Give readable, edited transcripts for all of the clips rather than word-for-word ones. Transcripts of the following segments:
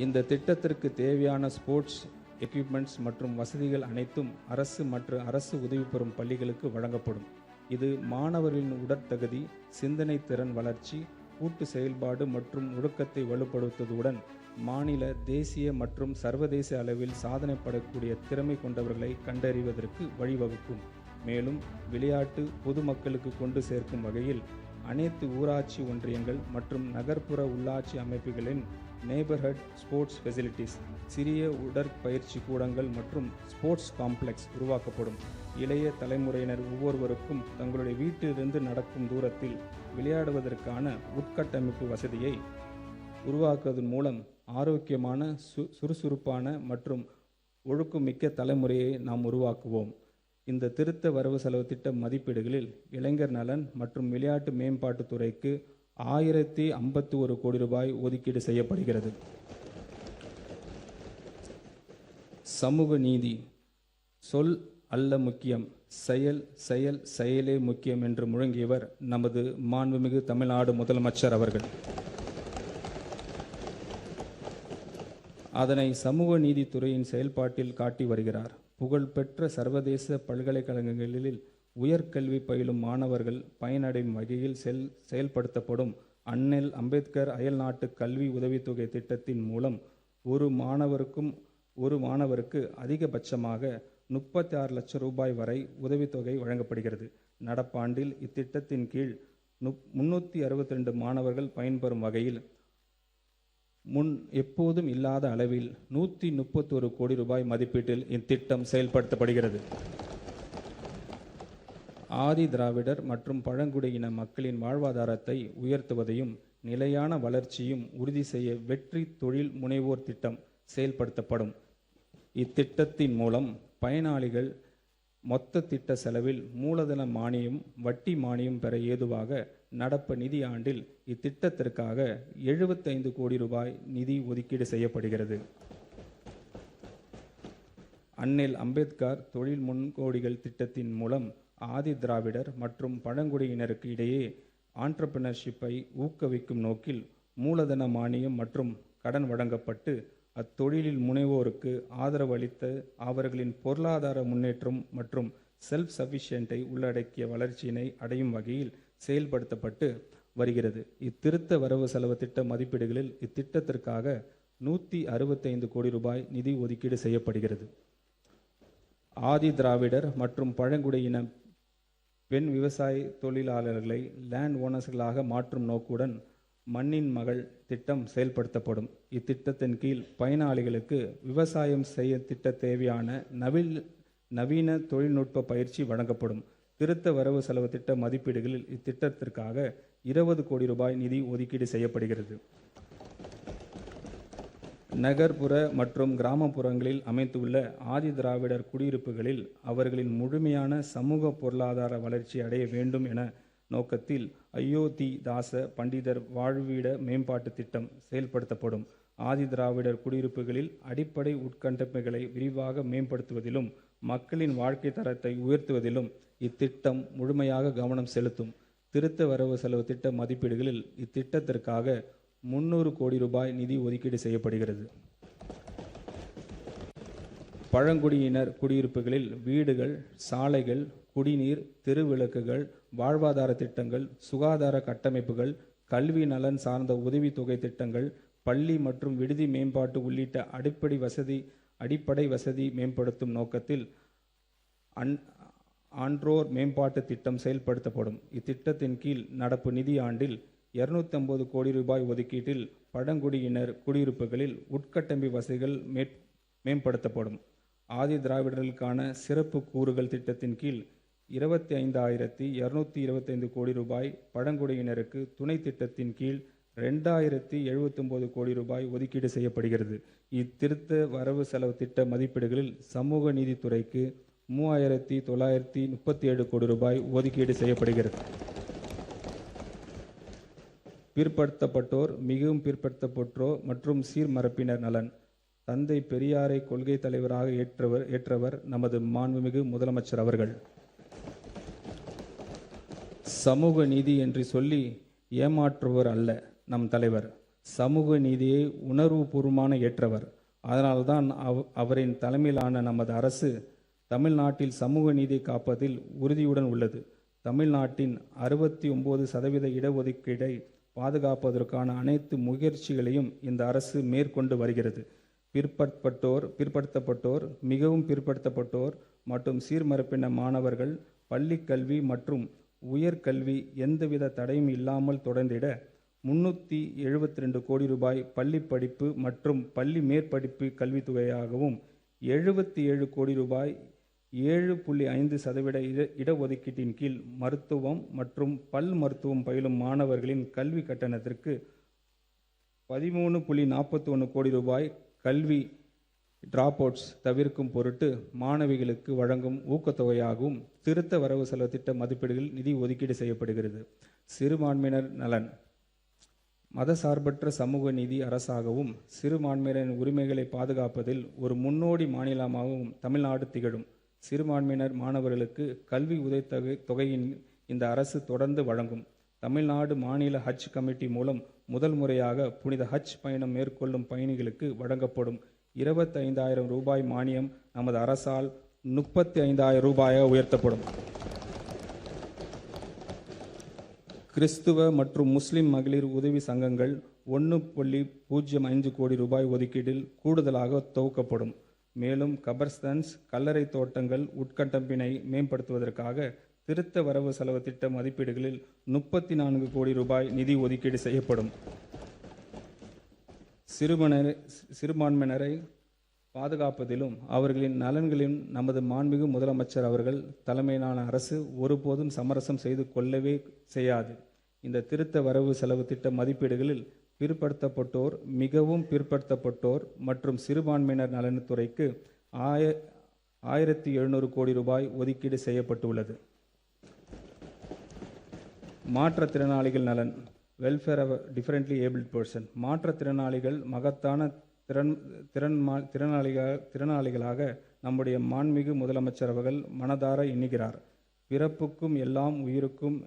இந்த திட்டத்திற்கு தேவையான ஸ்போர்ட்ஸ் எக்யூப்மெண்ட்ஸ் மற்றும் வசதிகள் அனைத்தும் அரசு மற்றும் அரசு உதவி பெறும் பள்ளிகளுக்கு வழங்கப்படும். இது மாணவர்களின் உடற்தகுதி, சிந்தனை திறன் வளர்ச்சி, கூட்டு செயல்பாடு மற்றும் ஒழுக்கத்தை வலுப்படுத்துவதுடன் மாநில, தேசிய மற்றும் சர்வதேச அளவில் சாதனை படக்கூடிய திறமை கொண்டவர்களை கண்டறிவதற்கு வழிவகுக்கும். மேலும் விளையாட்டு பொதுமக்களுக்கு கொண்டு சேர்க்கும் வகையில் அனைத்து ஊராட்சி ஒன்றியங்கள் மற்றும் நகர்ப்புற உள்ளாட்சி அமைப்புகளின் நெய்பர்ஹுட் ஸ்போர்ட்ஸ் ஃபெசிலிட்டிஸ், சிறிய உடற்பயிற்சி கூடங்கள் மற்றும் ஸ்போர்ட்ஸ் காம்ப்ளெக்ஸ் உருவாக்கப்படும். இளைய தலைமுறையினர் ஒவ்வொருவருக்கும் தங்களுடைய வீட்டிலிருந்து நடக்கும் தூரத்தில் விளையாடுவதற்கான உட்கட்டமைப்பு வசதியை உருவாக்குவதன் மூலம் ஆரோக்கியமான, சுறுசுறுப்பான மற்றும் ஒழுக்கமிக்க தலைமுறையை நாம் உருவாக்குவோம். இந்த திருத்த வரவு செலவு திட்ட மதிப்பீடுகளில் இளைஞர் நலன் மற்றும் விளையாட்டு மேம்பாட்டுத் துறைக்கு 1051 கோடி ரூபாய் ஒதுக்கீடு செய்யப்படுகிறது. சமூக நீதி. சொல் அல்ல முக்கியம், செயல், செயல், செயலே முக்கியம் என்று முழங்கியவர் நமது மாண்புமிகு தமிழ்நாடு முதலமைச்சர் அவர்கள். அதனை சமூக நீதித்துறையின் செயல்பாட்டில் காட்டி வருகிறார். புகழ்பெற்ற சர்வதேச பல்கலைக்கழகங்களில் உயர்கல்வி பயிலும் மாணவர்கள் பயனடையும் வகையில் செயல்படுத்தப்படும் அண்ணல் அம்பேத்கர் அயல்நாட்டு கல்வி உதவித்தொகை திட்டத்தின் மூலம் ஒரு மாணவருக்கு அதிகபட்சமாக 36 லட்சம் ரூபாய் வரை உதவித்தொகை வழங்கப்படுகிறது. நடப்பாண்டில் இத்திட்டத்தின் கீழ் 362 மாணவர்கள் பயன்பெறும் வகையில் முன் எப்போதும் இல்லாத அளவில் 131 கோடி ரூபாய் மதிப்பீட்டில் இத்திட்டம் செயல்படுத்தப்படுகிறது. ஆதி திராவிடர் மற்றும் பழங்குடியின மக்களின் வாழ்வாதாரத்தை உயர்த்துவதையும் நிலையான வளர்ச்சியும் உறுதி செய்ய வெற்றி தொழில் முனைவோர் திட்டம் செயல்படுத்தப்படும். இத்திட்டத்தின் மூலம் பயனாளிகள் மொத்த திட்ட செலவில் மூலதன மானியம், வட்டி மானியம் பெற ஏதுவாக நடப்பு நிதி ஆண்டில் இத்திட்டத்திற்காக 75 கோடி ரூபாய் நிதி ஒதுக்கீடு செய்யப்படுகிறது. அண்ணல் அம்பேத்கர் தொழில் முன்கோடிகள் திட்டத்தின் மூலம் ஆதி திராவிடர் மற்றும் பழங்குடியினருக்கு இடையே ஆண்டர்பிரினர்ஷிப்பை ஊக்குவிக்கும் நோக்கில் மூலதன மானியம் மற்றும் கடன் வழங்கப்பட்டு அத்தொழிலில் முனைவோருக்கு ஆதரவு அளித்து அவர்களின் பொருளாதார முன்னேற்றம் மற்றும் செல்ஃப் சஃபிஷியன்ட்டை உள்ளடக்கிய வளர்ச்சியினை அடையும் வகையில் செயல்படுத்தப்பட்டு வருகிறது. இத்திருத்த வரவு செலவு திட்ட மதிப்பீடுகளில் இத்திட்டத்திற்காக 165 கோடி ரூபாய் நிதி ஒதுக்கீடு செய்யப்படுகிறது. ஆதி திராவிடர் மற்றும் பழங்குடியின பெண் விவசாய தொழிலாளர்களை லேண்ட் ஓனர்ஸ்களாக மாற்றும் நோக்குடன் மண்ணின் மகள் திட்டம் செயல்படுத்தப்படும். இத்திட்டத்தின் கீழ் பயனாளிகளுக்கு விவசாயம் செய்ய திட்ட தேவையான நவீன தொழில்நுட்ப பயிற்சி வழங்கப்படும். திருத்த வரவு செலவு திட்ட மதிப்பீடுகளில் இத்திட்டத்திற்காக 20 கோடி ரூபாய் நிதி ஒதுக்கீடு செய்யப்படுகிறது. நகர்ப்புற மற்றும் கிராமப்புறங்களில் அமைந்துள்ள ஆதி திராவிடர் குடியிருப்புகளில் அவர்களின் முழுமையான சமூக பொருளாதார வளர்ச்சி அடைய வேண்டும் என நோக்கத்தில் அயோத்தி தாச பண்டிதர் வாழ்விட மேம்பாட்டு திட்டம் செயல்படுத்தப்படும். ஆதி திராவிடர் குடியிருப்புகளில் அடிப்படை உட்கட்டமைப்புகளை விரிவாக மேம்படுத்துவதிலும் மக்களின் வாழ்க்கை தரத்தை உயர்த்துவதிலும் இத்திட்டம் முழுமையாக கவனம் செலுத்தும். திருத்த வரவு செலவு திட்ட மதிப்பீடுகளில் இத்திட்டத்திற்காக 300 கோடி ரூபாய் நிதி ஒதுக்கீடு செய்யப்படுகிறது. பழங்குடியினர் குடியிருப்புகளில் வீடுகள், சாலைகள், குடிநீர், தெருவிளக்குகள், வாழ்வாதார திட்டங்கள், சுகாதார கட்டமைப்புகள், கல்வி நலன் சார்ந்த உதவித்தொகை திட்டங்கள், பள்ளி மற்றும் விடுதி மேம்பாட்டு உள்ளிட்ட அடிப்படை வசதி மேம்படுத்தும் நோக்கத்தில் ஆன்றோர் மேம்பாட்டு திட்டம் செயல்படுத்தப்படும். இத்திட்டத்தின் கீழ் நடப்பு நிதி ஆண்டில் 250 கோடி ரூபாய் ஒதுக்கீட்டில் பழங்குடியினர் குடியிருப்புகளில் உட்கட்டமைப்பு வசதிகள் மேம்படுத்தப்படும். ஆதி திராவிடர்களுக்கான சிறப்பு கூறுகள் திட்டத்தின் கீழ் 25,225 கோடி ரூபாய், பழங்குடியினருக்கு துணை திட்டத்தின் கீழ் 2079 கோடி ரூபாய் ஒதுக்கீடு செய்யப்படுகிறது. இத்திருத்த வரவு செலவு திட்ட மதிப்பீடுகளில் சமூக நீதித்துறைக்கு 3,937 கோடி ரூபாய் ஒதுக்கீடு செய்யப்படுகிறது. பிற்படுத்தப்பட்டோர், மிகவும் பிற்படுத்தப்பட்டோர் மற்றும் சீர்மரப்பினர் நலன். தந்தை பெரியாரை கொள்கை தலைவராக ஏற்றவர் நமது மாண்புமிகு முதலமைச்சர் அவர்கள். சமூக நீதி என்று சொல்லி ஏமாற்றுவர் அல்ல நம் தலைவர். சமூக நீதியை உணர்வுபூர்வமான ஏற்றவர். அதனால்தான் அவரின் தலைமையிலான நமது அரசு தமிழ்நாட்டில் சமூக நீதியை காப்பதில் உறுதியுடன் உள்ளது. தமிழ்நாட்டின் 69% இடஒதுக்கீடை பாதுகாப்பதற்கான அனைத்து முயற்சிகளையும் இந்த அரசு மேற்கொண்டு வருகிறது. பிற்படுத்தப்பட்டோர், மிகவும் பிற்படுத்தப்பட்டோர் மற்றும் சீர்மரப்பின மாணவர்கள் பள்ளி கல்வி மற்றும் உயர்கல்வி எந்தவித தடையும் இல்லாமல் தொடர்ந்திட 372 கோடி ரூபாய் பள்ளி படிப்பு மற்றும் பள்ளி மேற்படிப்பு கல்வித்தொகையாகவும் 77 கோடி ரூபாய் 7.5% இடஒதுக்கீட்டின் கீழ் மருத்துவம் மற்றும் பல் மருத்துவம் பயிலும் மாணவர்களின் கல்வி கட்டணத்திற்கு 13.41 கோடி ரூபாய் கல்வி டிராப் அவுட்ஸ் தவிர்க்கும் பொருட்டு மாணவிகளுக்கு வழங்கும் ஊக்கத்தொகையாகவும் திருத்த வரவு செலவு திட்ட மதிப்பீடுகள் நிதி ஒதுக்கீடு செய்யப்படுகிறது. சிறுபான்மையினர் நலன். மதசார்பற்ற சமூக நீதி அரசாகவும் சிறுபான்மையினரின் உரிமைகளை பாதுகாப்பதில் ஒரு முன்னோடி மாநிலமாகவும் தமிழ்நாடு திகழும். சிறுபான்மையினர் மாணவர்களுக்கு கல்வி உதவித்தொகையின் இந்த அரசு தொடர்ந்து வழங்கும். தமிழ்நாடு மாநில ஹஜ் கமிட்டி மூலம் முதல் முறையாக புனித ஹஜ் பயணம் மேற்கொள்ளும் பயணிகளுக்கு வழங்கப்படும் 25,000 ரூபாய் மானியம் நமது அரசால் 35,000 ரூபாயாக உயர்த்தப்படும். கிறிஸ்துவ மற்றும் முஸ்லிம் மகளிர் உதவி சங்கங்கள் 1.05 கோடி ரூபாய் ஒதுக்கீட்டில் கூடுதலாக துவக்கப்படும். மேலும் கபர்ஸ்தான்ஸ், கல்லறை தோட்டங்கள் உட்கட்டமைப்பினை மேம்படுத்துவதற்காக திருத்த வரவு செலவு திட்ட மதிப்பீடுகளில் 34 கோடி ரூபாய் நிதி ஒதுக்கீடு செய்யப்படும். சிறுபான்மையினரை பாதுகாப்பதிலும் அவர்களின் நலன்களிலும் நமது மாண்புமிகு முதலமைச்சர் அவர்கள் தலைமையிலான அரசு ஒருபோதும் சமரசம் செய்து கொள்ளவே செய்யாது. இந்த திருத்த வரவு செலவு திட்ட மதிப்பீடுகளில் பிற்படுத்தப்பட்டோர், மிகவும் பிற்படுத்தப்பட்டோர் மற்றும் சிறுபான்மையினர் நலன்துறைக்கு 1,700 கோடி ரூபாய் ஒதுக்கீடு செய்யப்பட்டுள்ளது. மாற்றுத்திறனாளிகள் நலன். Welfare of differently abled person. மாற்றுத்திறனாளிகள் மகத்தான திறனாளிகளாக நம்முடைய மாண்புமிகு முதலமைச்சர் அவர்கள் மனதார எண்ணுகிறார். பிறப்புக்கும் எல்லாம் உயிருக்கும்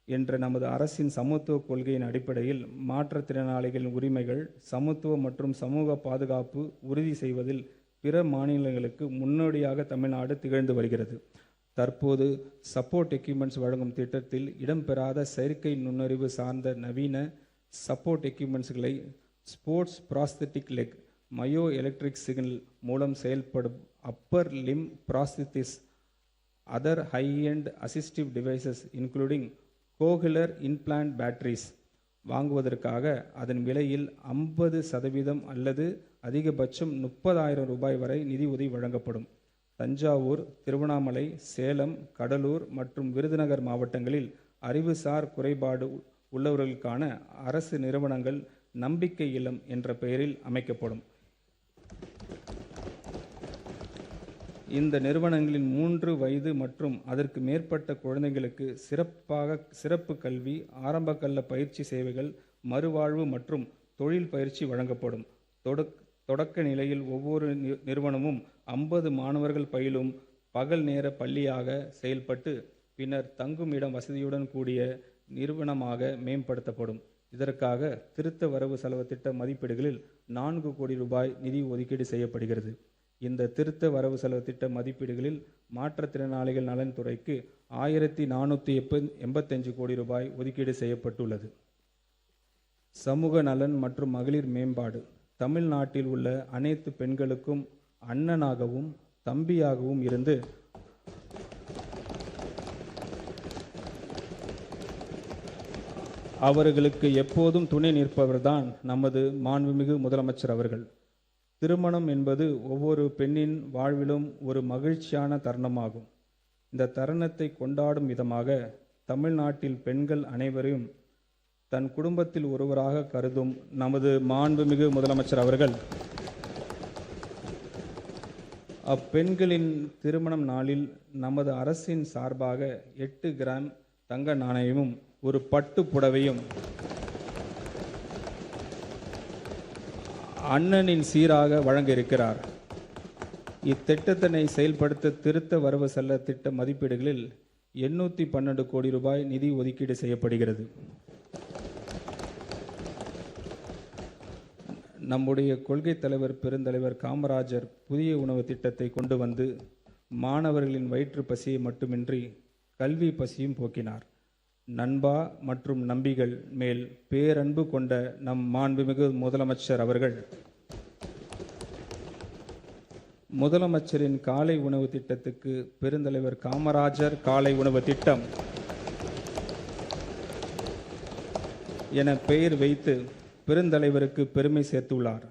என்ற நமது அரசின் சமத்துவ கொள்கையின் அடிப்படையில் மாற்றுத்திறனாளிகளின் உரிமைகள், சமத்துவம் மற்றும் சமூக பாதுகாப்பு உறுதி செய்வதில் பிற மாநிலங்களுக்கு முன்னோடியாக தமிழ்நாடு திகழ்ந்து வருகிறது. தற்போது சப்போர்ட் எக்யூப்மெண்ட்ஸ் வழங்கும் திட்டத்தில் இடம்பெறாத செயற்கை நுண்ணறிவு சார்ந்த நவீன சப்போர்ட் எக்யூப்மெண்ட்ஸ்களை sports prosthetic leg, myo electric signal மூலம் செயல்படும் upper limb prosthesis, other high end assistive devices including cochlear implant batteries வாங்குவதற்காக அதன் விலையில் 50% அல்லது அதிகபட்சம் 30,000 ரூபாய் வரை நிதி உதவி வழங்கப்படும். தஞ்சாவூர், திருவண்ணாமலை, சேலம், கடலூர் மற்றும் விருதுநகர் மாவட்டங்களில் அறிவுசார் குறைபாடு உள்ளவர்களுக்கான அரசு நிறுவனங்கள் நம்பிக்கை இல்லம் என்ற பெயரில் அமைக்கப்படும். இந்த நிறுவனங்களின் 3 வயது மற்றும் அதற்கு மேற்பட்ட குழந்தைகளுக்கு சிறப்பு கல்வி, ஆரம்பகல்ல பயிற்சி சேவைகள், மறுவாழ்வு மற்றும் தொழில் பயிற்சி வழங்கப்படும். தொடக்க நிலையில் ஒவ்வொரு நிறுவனமும் 50 மாணவர்கள் பயிலும் பகல் நேர பள்ளியாக செயல்பட்டு பின்னர் தங்கும் இடம் வசதியுடன் கூடிய நிறுவனமாக மேம்படுத்தப்படும். இதற்காக திருத்த வரவு செலவு திட்ட மதிப்பீடுகளில் 4 கோடி ரூபாய் நிதி ஒதுக்கீடு செய்யப்படுகிறது. இந்த திருத்த வரவு செலவு திட்ட மதிப்பீடுகளில் மாற்றுத்திறனாளிகள் நலன்துறைக்கு 1,485 கோடி ரூபாய் ஒதுக்கீடு செய்யப்பட்டுள்ளது. சமூக நலன் மற்றும் மகளிர் மேம்பாடு. தமிழ்நாட்டில் உள்ள அனைத்து பெண்களுக்கும் அண்ணனாகவும் தம்பியாகவும் இருந்து அவர்களுக்கு எப்போதும் துணை நிற்பவர்தான் நமது மாண்புமிகு முதலமைச்சர் அவர்கள். திருமணம் என்பது ஒவ்வொரு பெண்ணின் வாழ்விலும் ஒரு மகிழ்ச்சியான தருணமாகும். இந்த தருணத்தை கொண்டாடும் விதமாக தமிழ்நாட்டில் பெண்கள் அனைவரையும் தன் குடும்பத்தில் ஒருவராக கருதும் நமது மாண்புமிகு முதலமைச்சர் அவர்கள் அப்பெண்களின் திருமணம் நாளில் நமது அரசின் சார்பாக 8 கிராம் தங்க நாணயமும் ஒரு பட்டு புடவையும் அண்ணனின் சீராக வழங்க இருக்கிறார். இத்திட்டத்தினை செயல்படுத்த திருத்த வரவு செல்ல திட்ட மதிப்பீடுகளில் 812 கோடி ரூபாய் நிதி ஒதுக்கீடு செய்யப்படுகிறது. நம்முடைய கொள்கை தலைவர் பெருந்தலைவர் காமராஜர் புதிய உணவு திட்டத்தை கொண்டு வந்து மாணவர்களின் வயிற்று பசியை மட்டுமின்றி கல்வி பசியும் போக்கினார். நண்பா மற்றும் நம்பிகள் மேல் பேரன்பு கொண்ட நம் மாண்புமிகு முதலமைச்சர் அவர்கள் முதலமைச்சரின் காலை உணவு திட்டத்துக்கு பெருந்தலைவர் காமராஜர் காலை உணவு திட்டம் என பெயர் வைத்து பெருந்தலைவருக்கு பெருமை சேர்த்துள்ளார்.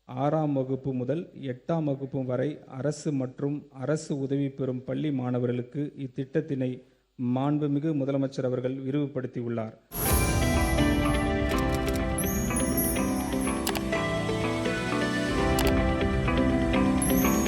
6ஆம் வகுப்பு முதல் 8ஆம் வகுப்பு வரை அரசு மற்றும் அரசு உதவி பெறும் பள்ளி மாணவர்களுக்கு இத்திட்டத்தினை மாண்புமிகு முதலமைச்சர் அவர்கள் விரிவுபடுத்தியுள்ளார்.